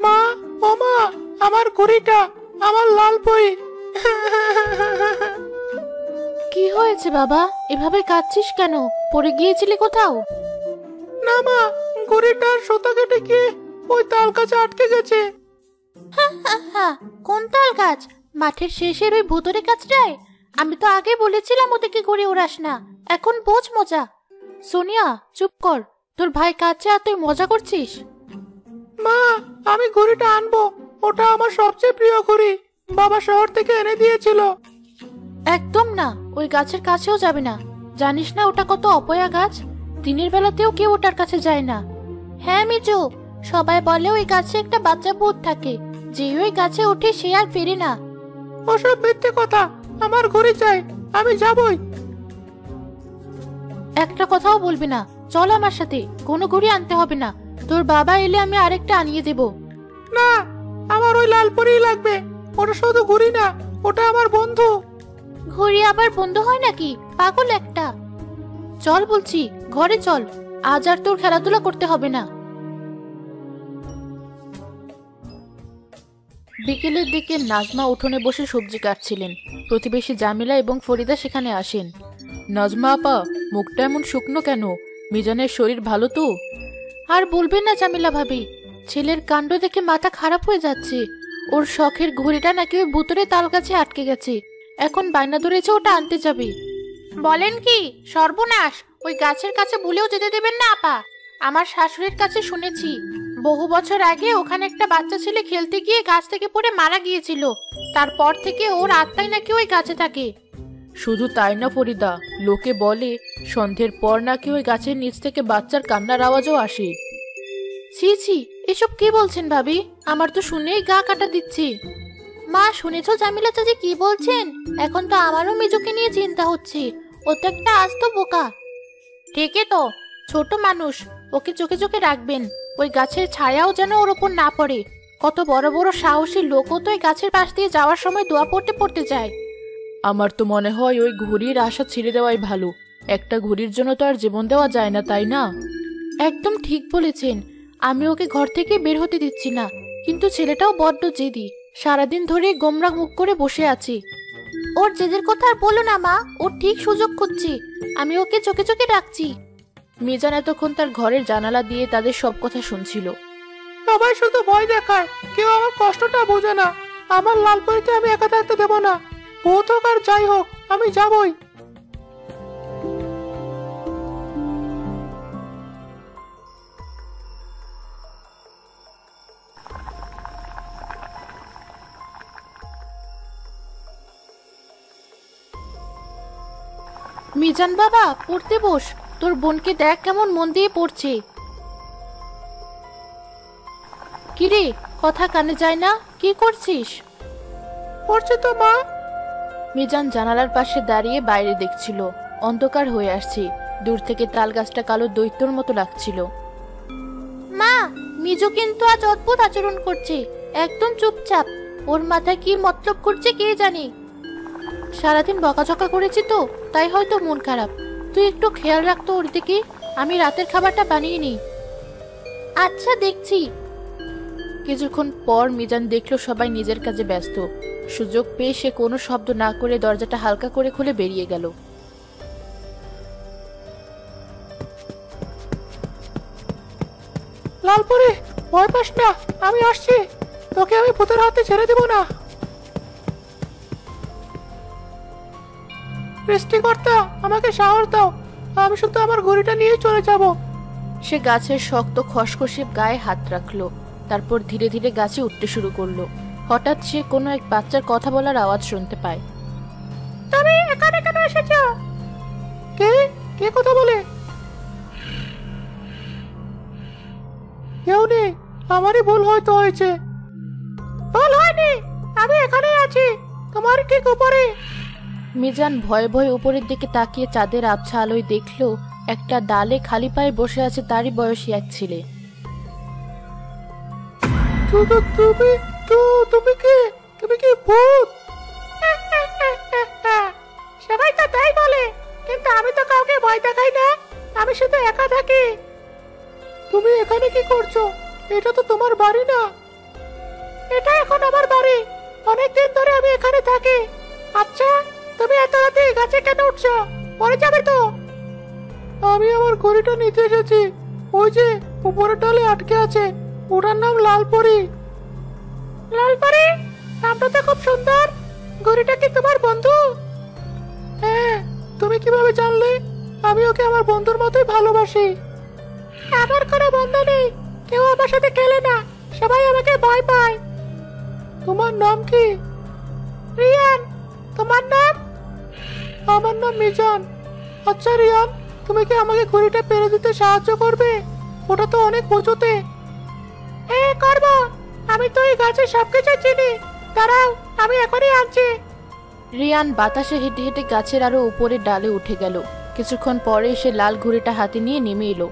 মা, ও মা, আমার ঘড়িটা, আমার লাল বই। কি হয়েছে বাবা, এভাবে কাঁদছিস কেন? পড়ে গিয়েছিলি কোথাও? না মা, ঘড়িটার সুতা কেটে গিয়ে ওই তাল গাছে আটকে গেছে। হ্যাঁ, কোন তাল গাছ? মাঠের শেষের ওই ভুতুরে গাছটায়? আমি তো আগে বলেছিলাম ওদেরকে ঘুরে ওড়াস না। এখন বোঝ মজা। সোনিয়া, চুপ কর। তোর ভাই কাঁদছে আর তুই মজা করছিস? মা, আমি ঘড়িটা আনবো, ওটা আমার সবচেয়ে প্রিয় ঘড়ি, বাবা শহর থেকে এনে দিয়েছিল। একদম না, ওই গাছের কাছেও যাবে না। জানিস না ওটা কত অপয়া গাছ? দিনের বেলাতেও কেউ ওটার কাছে যায় না। হ্যাঁ মিজু, সবাই বলে ওই গাছে একটা বাচ্চা ভূত থাকে, যে ওই গাছে ওঠে সে আর ফেরে না। ওসব মিথ্যে কথা, আমার ঘড়ি চাই, আমি যাবই। একটা কথাও বলবি না। চল আমার সাথে, কোনো ঘড়ি আনতে হবে না। তোর বাবা এলে আমি আরেকটা আনিয়ে দেব। না, আমার ওই লাল পরিই লাগবে। ওটা শুধু ঘড়ি না, ওটা আমার বন্ধু। ঘড়ি আবার বন্ধ হয় নাকি? পাগল একটা। চল বলছি, ঘরে চল। আজ আর তোর খেলাধুলা করতে হবে না। বিকেলের দিকে নাজমা উঠোনে বসে সবজি কাটছিলেন। প্রতিবেশী জামিলা এবং ফরিদা সেখানে আসেন। নাজমা আপা, মুখটা এমন শুকনো কেন? মিজানের শরীর ভালো তো? আর বলবেন না জামিলা ভাবি, ছেলের কাণ্ড দেখে মাথা খারাপ হয়ে যাচ্ছে। ওর শখের ঘড়িটা নাকি ওই ভুতুরে তাল গাছে আটকে গেছে। এখন বায়না ধরেছে ওটা আনতে যাবে। বলেন কি? সর্বনাশ! ওই গাছের কাছে ভুলেও যেতে দেবেন না আপা। আমার শাশুড়ির কাছে শুনেছি, বহু বছর আগে ওখানে একটা বাচ্চা ছেলে খেলতে গিয়ে গাছ থেকে পড়ে মারা গিয়েছিল। তারপর থেকে ওর আত্মাই নাকি ওই গাছে থাকে। শুধু তাই না ফরিদা, লোকে বলে সন্ধ্যের পর নাকি ওই গাছের নিচ থেকে বাচ্চার কান্নার আওয়াজও আসে। ছি ছি, এসব কি বলছেন ভাবি? আমার তো শুনেই গা কাটা দিচ্ছে। মা, শুনেছো জামিলা চাচি কি বলছেন? এখন তো আমারও মিজুকে নিয়ে চিন্তা হচ্ছে। ও তো একটা আস্ত বোকা। ঠিকই তো, ছোট মানুষ, ওকে চোখে চোখে রাখবেন। ওই গাছের ছায়াও যেন ওর ওপর না পড়ে। কত বড় বড় সাহসী লোকও তো ওই গাছের পাশ দিয়ে যাওয়ার সময় দোয়া পড়তে পড়তে যায়। আমার তো মনে হয় ওই ঘড়ির আশা ছেড়ে দেওয়াই ভালো। একটা ঘড়ির জন্য তো আর জীবন দেওয়া যায় না, তাই না? একদম ঠিক বলেছেন। আমি ওকে ঘর থেকে বের হতে দিচ্ছি না, কিন্তু ছেলেটাও বড্ড জেদি। সারাদিন ধরে গোমরা মুখ করে বসে আছে। ওর জেদের কথা আর বলো না মা, ও ঠিক সুযোগ খুঁজছি। আমি ওকে চোখে চোখে রাখছি। মিজান এতক্ষণ তার ঘরের জানালা দিয়ে তাদের সব কথা শুনছিল। সবাই শুধু ভয় দেখায়, কেউ আমার কষ্টটা বোঝে না। আমার লাল পরিকে আমি একা থাকতে দেব না। ভূত হোক আর যাই হোক, আমি যাবই। মিজান বাবা, পড়তে বস। তোর বোনকে দেখ কেমন মন দিয়ে পড়ছে। কিরে, কথা কানে যায় না? কি করছিস? পড়ছে তো মা। মিজান জানালার পাশে দাঁড়িয়ে বাইরে দেখছিল। অন্ধকার হয়ে আসছে। দূর থেকে তাল গাছটা কালো দৈত্যর মতো লাগছিল। মা, মিজু কিন্তু আজ অদ্ভুত আচরণ করছে। একদম চুপচাপ। ওর মাথায় কি মতলব করছে কে জানে। সারাদিন বকাঝকা করেছি তো, তাই হয়তো মন খারাপ। তুই একটু খেয়াল রাখতো ওর দিকে। আমি রাতের খাবারটা বানিয়ে নিই। আচ্ছা, দেখছি। কিছুক্ষণ পর মিজান দেখলো সবাই নিজের কাজে ব্যস্ত। সুযোগ পেয়ে সে কোনো শব্দ না করে দরজাটা হালকা করে খুলে বেরিয়ে গেল। লালপরি, ভয় পাস না, আমি আসছি। তোকে আমি ভূতের হাতে ছেড়ে দেব না। সৃষ্টিকর্তা, আমাকে সাহস দাও। আমি শুধু আমার ঘড়িটা নিয়ে চলে যাব। সে গাছের শক্ত খসখসে গায়ে হাত রাখলো। তারপর ধীরে ধীরে গাছে উঠতে শুরু করলো। হঠাৎ সে কোনো এক বাচ্চার কথা বলার আওয়াজ শুনতে পায়। তুমি এখানে কেন এসেছো? কে কে কথা বলে? কেউ নেই, আমারই ভুল হয়তো হয়েছে। ভুল হয়নি, আমি ঠিক উপরে। মিজান ভয়ে ভয়ে উপরের দিকে তাকিয়ে চাঁদের আবছা আলোয় দেখলো একটা ডালে খালি পায়ে বসে আছে তারই বয়সী এক ছেলে। তুমি তুমি কি ভূত? সবাই তো তাই বলে, কিন্তু আমি তো কাউকে ভয় দেখাই না, আমি শুধু একা থাকি। তুমি এখানে কি করছো? এটা তো তোমার বাড়ি না। এটা এখন আমার বাড়ি, অনেকদিন ধরে আমি এখানে থাকি। আচ্ছা, তুমি এত রাতে গাছে কেন উঠছো? পরে যাবে তো। আমি আমার ঘড়িটা নিতে এসেছি, ওই যে উপরের ডালে আটকে আছে, ওটার নাম লালপরি। লালপরি নামটা তো খুব সুন্দর। ঘড়িটা কি তোমার বন্ধু? হ্যাঁ। তুমি কিভাবে জানলে? আমি ওকে আমার বন্ধুর মতোই ভালোবাসি। আমার কোনো বন্ধু নেই, কেউ আমার সাথে খেলে না, সবাই আমাকে ভয় পায়। তোমার নাম কি? রিয়ান। তোমার নাম? আমার নাম মিজান। আচ্ছা রিয়ান, তুমি কি আমাকে ঘড়িটা পেরে দিতে সাহায্য করবে? ওটা তো অনেক উঁচুতে। হ্যাঁ করবো, আমি তো এই গাছের সবকিছু চিনি। দাঁড়াও, আমি এখনই আনছি। রিয়ান বাতাসে হেঁটে হেঁটে গাছের আরো উপরের ডালে উঠে গেল। কিছুক্ষণ পরে সে লাল ঘুড়িটা হাতে নিয়ে নেমে এলো।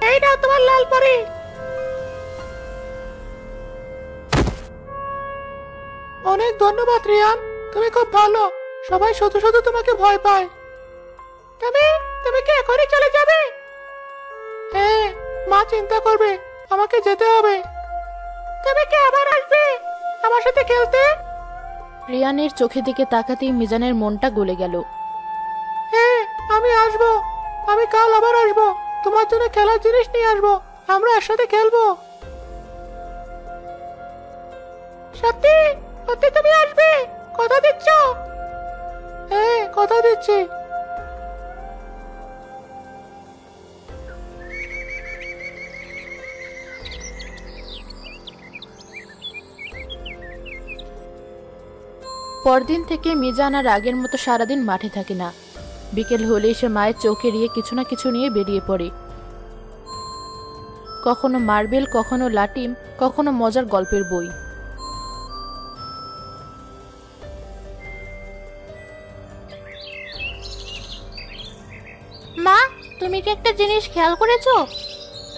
এই নাও তোমার লালপরি। অনেক ধন্যবাদ রিয়ান, তুমি খুব ভালো। সবাই শুধু শুধু তোমাকে ভয় পায়। তুমি কি এখনই চলে যাবে? হ্যাঁ, মা চিন্তা করবে, আমাকে যেতে হবে। তুমি কি আবার আসবে আমার সাথে খেলতে? রিয়ানের চোখের দিকে তাকাতেই মিজানের মনটা গলে গেল। হ্যাঁ, আমি আসবো। আমি কাল আবার আসবো, তোমার জন্য খেলার জিনিস নিয়ে আসবো, আমরা একসাথে খেলবো। সত্যি সত্যি তুমি আসবে? কথা দিচ্ছ? হ্যাঁ, কথা দিচ্ছি। পরদিন থেকে মিজান আর আগের মতো সারাদিন মাঠে থাকে না। বিকেল হলেই সে মায়ের চোখ এড়িয়ে কিছু না কিছু নিয়ে বেরিয়ে পড়ে। কখনো মার্বেল, কখনো লাটিম, কখনো মজার গল্পের বই। মা, তুমি কি একটা জিনিস খেয়াল করেছো?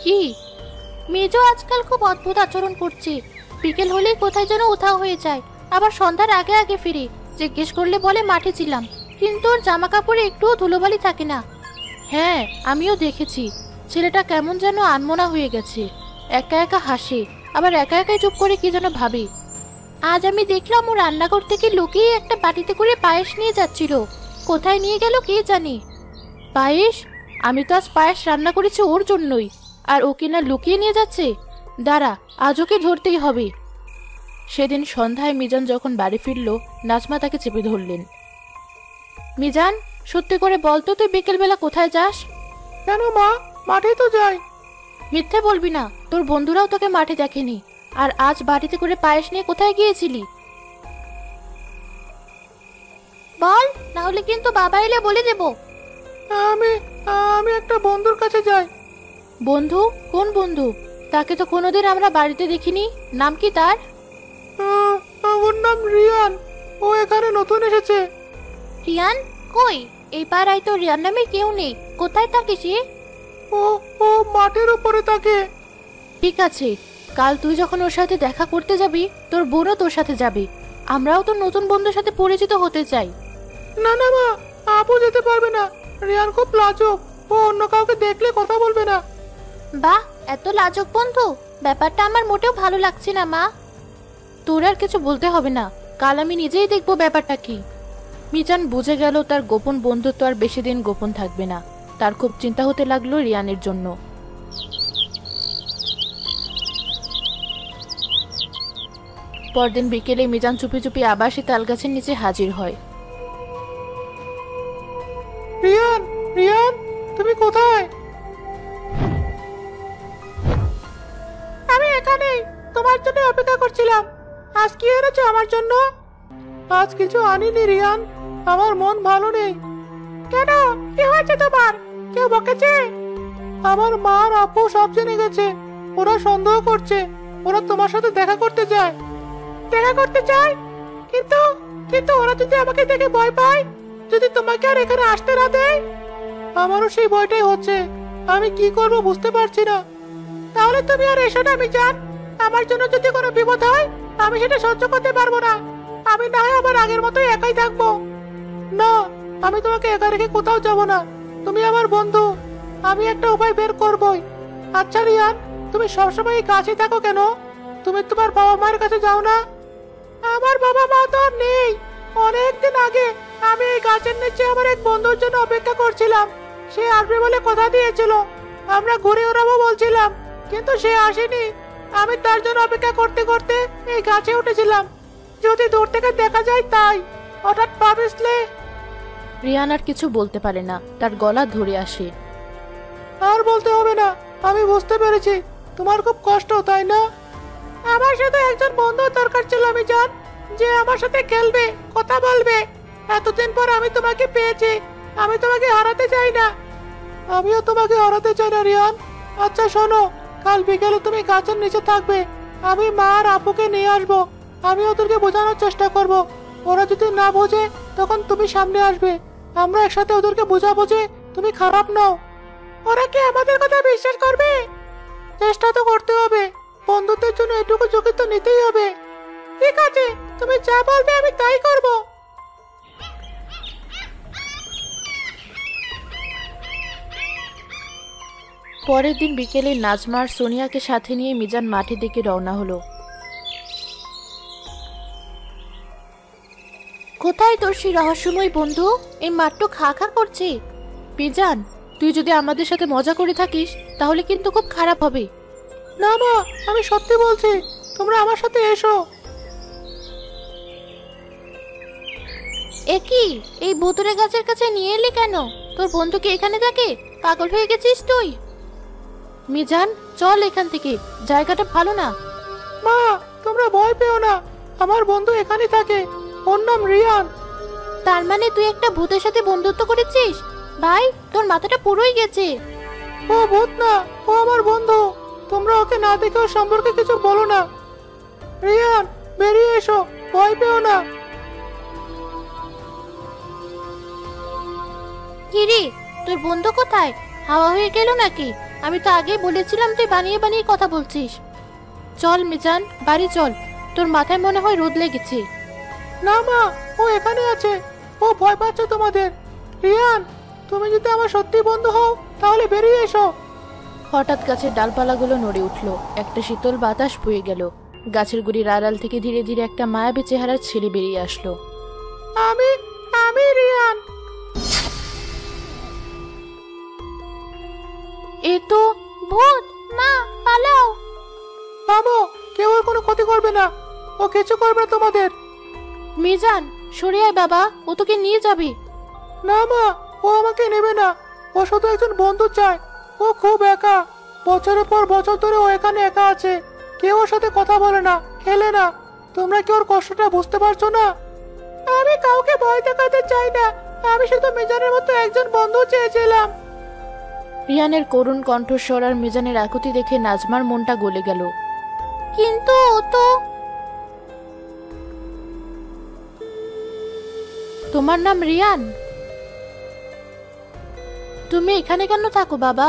কি? মেজো আজকাল খুব অদ্ভুত আচরণ করছে। বিকেল হলেই কোথায় যেন উধাও হয়ে যায়, আবার সন্ধ্যার আগে আগে ফিরে। জিজ্ঞেস করলে বলে মাঠে ছিলাম, কিন্তু ওর জামা কাপড়ে একটুও ধুলোবালি থাকে না। হ্যাঁ, আমিও দেখেছি। ছেলেটা কেমন যেন আনমনা হয়ে গেছে। একা একা হাসে, আবার একা একাই চুপ করে কি যেন ভাবে। আজ আমি দেখলাম ও রান্নাঘর থেকে লুকিয়ে একটা বাটিতে করে পায়েস নিয়ে যাচ্ছিল। কোথায় নিয়ে গেল কে জানে। পায়েস? আমি তো আজ পায়েস রান্না করেছি ওর জন্যই, আর ও কিনা লুকিয়ে নিয়ে যাচ্ছে। দাঁড়া, আজ ওকে ধরতেই হবে। সেদিন সন্ধ্যায় মিজান যখন বাড়ি ফিরল, নাজমা তাকে চেপে ধরলেন। মিজান, সত্যি করে বলতো তুই বিকেলবেলা কোথায় যাস? কেন মা, মাঠে তো যাই। মিথ্যে বলবি না, তোর বন্ধুরাও তোকে মাঠে দেখেনি। আর আজ বাড়িতে করে পায়েস নিয়ে কোথায় গিয়েছিলি? বল, না হলে কিন্তু বাবা এলে বলে দেব। আমি আমি একটা বন্ধুর কাছে যাই। বন্ধু? কোন বন্ধু? তাকে তো কোনোদিন আমরা বাড়িতে দেখিনি। নাম কি তার? ওর নাম রিয়ান, ও এখানে নতুন এসেছে। রিয়ান? কই, এই পাড়ায় তো রিয়ান নামে কেউ নেই। কোথায় থাকে সে? ও ও মাঠের উপরে থাকে। ঠিক আছে, কাল তুই যখন ওর সাথে দেখা করতে যাবি, তোর বোনও তোর সাথে যাবে। আমরাও তো নতুন বন্ধুর সাথে পরিচিত হতে চাই। না না মা, আপু যেতে পারবে না। রিয়ান খুব লাজুক, ও অন্য কাউকে দেখলে কথা বলবে না। বাহ, এত লাজুক বন্ধু? ব্যাপারটা আমার মোটেও ভালো লাগছে না মা। তোর আর কিছু বলতে হবে না, কাল আমি নিজেই দেখবো ব্যাপারটা কি। মিজান বুঝে গেল তার গোপন বন্ধুত্ব আর বেশি দিন গোপন থাকবে না। তার খুব চিন্তা হতে লাগলো রিয়ানের জন্য। পরদিন বিকেলে মিজান চুপি চুপি আবার সে তালগাছের নিচে হাজির হয়। রিয়ান, রিয়ান, তুমি কোথায়? আমি এখানে তোমার জন্য অপেক্ষা করছিলাম। আজ কি এনেছো আমার জন্য? আজ কিছু আনিনি রিয়ান, আমার মন ভালো নেই। কেন, কি হয়েছে তোমার? কেউ বকেছে? আমার মা আর আপু সব জেনে গেছে। ওরা সন্দেহ করছে, ওরা তোমার সাথে দেখা করতে যায়। দেখা করতে চায়, কিন্তু কিন্তু ওরা যদি আমাকে দেখে ভয় পায়, যদি তোমাকে আর এখানে আসতে না দেয়। আমারও সেই ভয়টাই হচ্ছে, আমি কি করব বুঝতে পারছি না। তাহলে তুমি আর এসো না মিজান, আমার জন্য যদি কোনো বিপদ হয় আমি সেটা সহ্য করতে পারবো না। আমি না হয় আবার আগের মতোই একাই থাকবো। না, আমি তোমাকে একা রেখে কোথাও যাব না, তুমি আমার বন্ধু, আমি একটা উপায় বের করবই। আচ্ছা রিয়ান, তুমি সবসময় এই কাছে থাকো কেন? তুমি তোমার বাবা মায়ের কাছে যাও না? আমার বাবা মা তো আর নেই। অনেকদিন আগে আমি এই গাছের নিচে আমার এক বন্ধুর জন্য অপেক্ষা করছিলাম। সে আসবে বলে কথা দিয়েছিল, আমরা ঘুরে ওড়াবো বলছিলাম, কিন্তু সে আসেনি। আমি তার জন্য অপেক্ষা করতে করতে এই গাছে উঠেছিলাম, যদি দূর থেকে দেখা যায় তাই। হঠাৎ পা পিছলে। রিয়ান আর কিছু বলতে পারে না, তার গলা ধরে আসে। আর বলতে হবে না, আমি বুঝতে পেরেছি তোমার খুব কষ্ট, তাই না? আমার সাথে একজন বন্ধু দরকার ছিল মিজান, যে আমার সাথে খেলবে, কথা বলবে। এতদিন পর আমি তোমাকে পেয়েছি, আমি তোমাকে হারাতে চাই না। আমিও তোমাকে হারাতে চাই না রিয়ান। আচ্ছা শোনো, কাল বিকেলে তুমি গাছের নিচে থাকবে, আমি মা আর আব্বুকে নিয়ে আসবো। আমি ওদেরকে বোঝানোর চেষ্টা করব, ওরা যদি না বোঝে তখন তুমি সামনে আসবে, আমরা একসাথে ওদেরকে বোঝাবো যে তুমি খারাপ নও। ওরা কি আমাদের কথা বিশ্বাস করবে? চেষ্টা তো করতে হবে, বন্ধুত্বের জন্য এটুকু ঝুঁকি তো নিতেই হবে। ঠিক আছে, তুমি যা বলবে আমি তাই করব। পরের দিন বিকেলে নাজমা আর সোনিয়াকে সাথে নিয়ে মিজান মাঠের দিকে রওনা হলো। কোথায় তোর সেই রহস্যময় বন্ধু? এই মাঠটা খা খা করছে। মিজান, তুই যদি আমাদের সাথে মজা করে থাকিস তাহলে কিন্তু খুব খারাপ হবে। না মা, আমি সত্যি বলছি, তোমরা আমার সাথে এসো। একই, এই ভুতুরে গাছের কাছে নিয়ে এলি কেন? তোর বন্ধু কি এখানে থাকে? পাগল হয়ে গেছিস তুই? মিজান, চল এখান থেকে, জায়গাটা ভালো না। মা, তোমরা ভয় পেও না, আমার বন্ধু এখানে থাকে, ওর নাম রিয়ান। তার মানে তুই একটা ভূতের সাথে বন্ধুত্ব করেছিস? ভাই, তোর মাথাটা পুরোই গেছে। ও ভূত না, ও আমার বন্ধু। তোমরা ওকে না দেখে ওর সম্পর্কে কিছু বলো না। রিয়ান, বেরিয়ে এসো, ভয় পেও না। কিরে, তোর বন্ধু কোথায়? হাওয়া হয়ে গেল নাকি? আমি তো আগেই বলেছিলাম তুই বানিয়ে বানিয়ে কথা বলছিস। চল মিজান, বাড়ি চল, তোর মাথায় মনে হয় রোদ লেগেছে। না মা, ও এখানে আছে, ও ভয় পাচ্ছে তোমাদের। রিয়ান, তুমি যদি আমার সত্যি বন্ধু হও তাহলে বেরিয়ে এসো। হঠাৎ গাছের ডালপালাগুলো নড়ে উঠল, একটা শীতল বাতাস বয়ে গেল। গাছের গুড়ির আড়াল থেকে ধীরে ধীরে একটা মায়াবী চেহারার ছেলে বেরিয়ে আসলো। আমি আমি রিয়ান। এ তো ভূত! মা, পালাও! থামো, কেউ ওর কোনো ক্ষতি করবে না, ও কিছু করবে না তোমাদের। মিজান, সরে আয় বাবা, ও তোকে নিয়ে যাবে। না মা, ও আমাকে নেবে না, ও শুধু একজন বন্ধু চায়। ও খুব একা, বছরের পর বছর ধরে ও এখানে একা আছে, কেউ ওর সাথে কথা বলে না, খেলে না। তোমরা কি ওর কষ্টটা বুঝতে পারছো না? আমি কাউকে ভয় দেখাতে চাই না, আমি শুধু মিজানের মতো একজন বন্ধু চেয়েছিলাম। রিয়ানের করুণ কণ্ঠস্বর আর মিজানের আকুতি দেখে নাজমার মনটা গলে গেল। কিন্তু ও তো... তোমার নাম রিয়ান? তুমি এখানে কেন থাকো বাবা?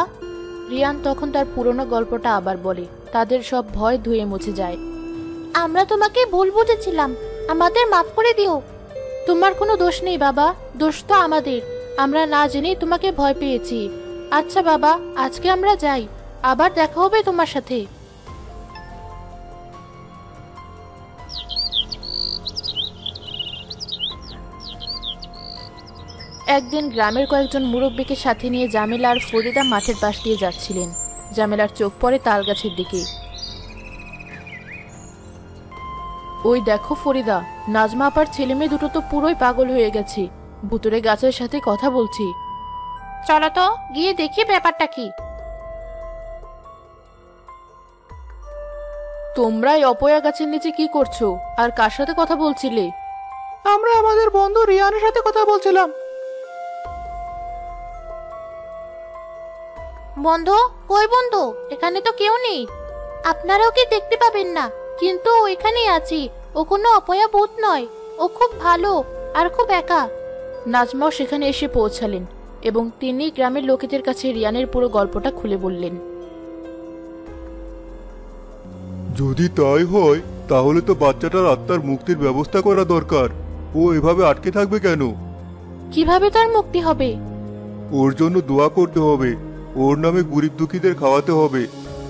রিয়ান তখন তার পুরনো গল্পটা আবার বলে। তাদের সব ভয় ধুয়ে মুছে যায়। আমরা তোমাকে ভুল বুঝেছিলাম, আমাদের মাফ করে দিও। তোমার কোনো দোষ নেই বাবা, দোষ তো আমাদের, আমরা না জেনেই তোমাকে ভয় পেয়েছি। আচ্ছা বাবা, আজকে আমরা যাই, আবার দেখা হবে তোমার সাথে। একদিন গ্রামের কয়েকজন মুরব্বীকে সাথে নিয়ে জামেলা আর ফরিদা মাঠের পাশ দিয়ে যাচ্ছিলেন। জামেলার চোখ পড়ে তাল গাছের দিকে। ওই দেখো ফরিদা, নাজমা আপার ছেলে মেয়ে দুটো তো পুরোই পাগল হয়ে গেছে, ভুতুরে গাছের সাথে কথা বলছি। চলো তো গিয়ে দেখি ব্যাপারটা কি। তোমরা এই অপয়া গাছের নিচে কি করছো আর কার সাথে কথা বলছিলে? আমরা আমাদের বন্ধু রিয়ানের সাথে কথা বলছিলাম। বন্ধু? কই বন্ধু? এখানে তো কেউ নেই। আপনারাও কি দেখতে পাবেন না? কিন্তু ও এখানেই আছি, ও ও কোনো অপয়া ভূত নয়, ও খুব ভালো আর খুব একা। নাজমাও সেখানে এসে পৌঁছালেন এবং তিনি গ্রামের লোকেদের কাছে রিয়ানের পুরো গল্পটা খুলে বললেন। যদি তাই হয় তাহলে তো বাচ্চাটার আত্মার মুক্তির ব্যবস্থা করা দরকার। ও এভাবে আটকে থাকবে কেন? কিভাবে তার মুক্তি হবে? ওর জন্য দোয়া করতে হবে, ওর নামে গরিব দুঃখীদের খাওয়াতে হবে,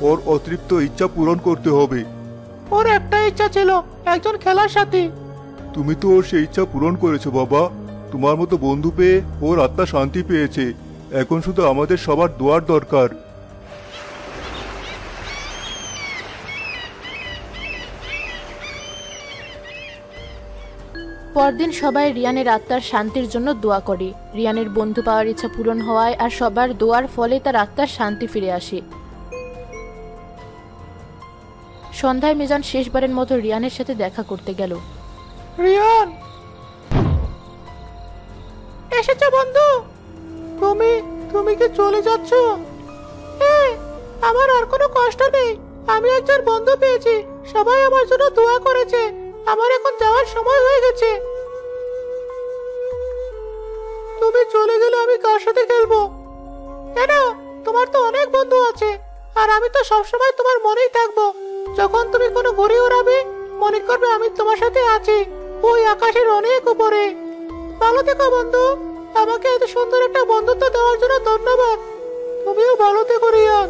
ওর অতৃপ্ত ইচ্ছা পূরণ করতে হবে। ওর একটা ইচ্ছা ছিল, একজন খেলার সাথী। তুমি তো ওর সেই ইচ্ছা পূরণ করেছো বাবা। তোমার মতো বন্ধু পেয়ে ওর আত্মা শান্তি পেয়েছে। এখন শুধু আমাদের সবার দোয়ার দরকার। পরদিন সবাই রিয়ানের আত্মার শান্তির জন্য দোয়া করে। রিয়ানের বন্ধু পাওয়ার ইচ্ছা পূরণ হওয়ায় আর সবার দোয়ার ফলে তার আত্মার শান্তি ফিরে আসে। সন্ধ্যায় মিজান শেষবারের মতো রিয়ানের সাথে দেখা করতে গেল। রিয়ান, এসেছো বন্ধু? তুমি তুমি কি চলে যাচ্ছ? হ্যাঁ, আমার আর কোনো কষ্ট নেই। আমি একজন বন্ধু পেয়েছি, সবাই আমার জন্য দোয়া করেছে। আমার এখন যাওয়ার সময় হয়ে গেছে। তুমি চলে গেলে আমি কার সাথে খেলবো? কেন, তোমার তো অনেক বন্ধু আছে, আর আমি তো সবসময় তোমার মনেই থাকবো। যখন তুমি কোনো ঘুরে উড়াবে, মনে করবে আমি তোমার সাথে আছি, ওই আকাশের অনেক উপরে। ভালো থেকো বন্ধু। আমাকে এত সুন্দর একটা বন্ধুত্ব দেওয়ার জন্য ধন্যবাদ। তুমিও ভালো থেকো রিয়ান।